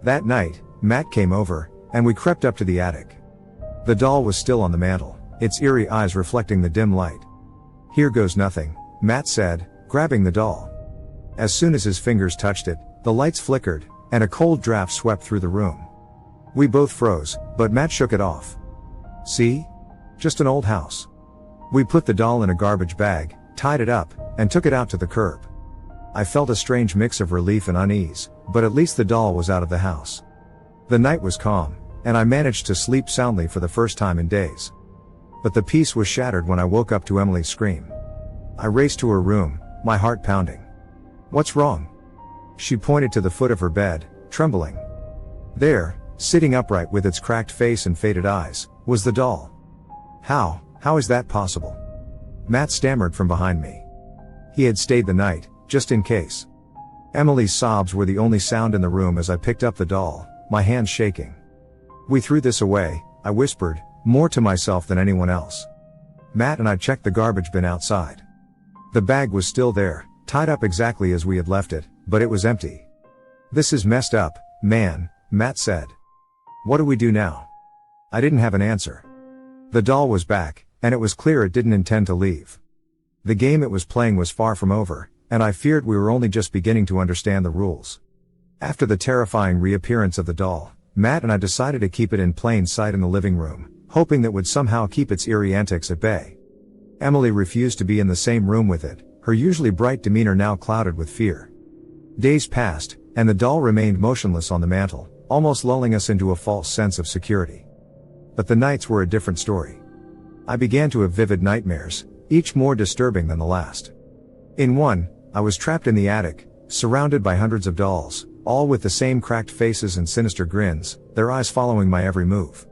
That night, Matt came over, and we crept up to the attic. The doll was still on the mantel, its eerie eyes reflecting the dim light. "Here goes nothing," Matt said, grabbing the doll. As soon as his fingers touched it, the lights flickered, and a cold draft swept through the room. We both froze, but Matt shook it off. "See? Just an old house." We put the doll in a garbage bag, tied it up, and took it out to the curb. I felt a strange mix of relief and unease, but at least the doll was out of the house. The night was calm, and I managed to sleep soundly for the first time in days. But the peace was shattered when I woke up to Emily's scream. I raced to her room, my heart pounding. "What's wrong?" She pointed to the foot of her bed, trembling. There, sitting upright with its cracked face and faded eyes, was the doll. How is that possible?" Matt stammered from behind me. He had stayed the night, just in case. Emily's sobs were the only sound in the room as I picked up the doll, my hands shaking. "We threw this away," I whispered, more to myself than anyone else. Matt and I checked the garbage bin outside. The bag was still there, tied up exactly as we had left it, but it was empty. "This is messed up, man," Matt said. "What do we do now?" I didn't have an answer. The doll was back, and it was clear it didn't intend to leave. The game it was playing was far from over, and I feared we were only just beginning to understand the rules. After the terrifying reappearance of the doll, Matt and I decided to keep it in plain sight in the living room, hoping that would somehow keep its eerie antics at bay. Emily refused to be in the same room with it, her usually bright demeanor now clouded with fear. Days passed, and the doll remained motionless on the mantel, almost lulling us into a false sense of security. But the nights were a different story. I began to have vivid nightmares, each more disturbing than the last. In one, I was trapped in the attic, surrounded by hundreds of dolls, all with the same cracked faces and sinister grins, their eyes following my every move.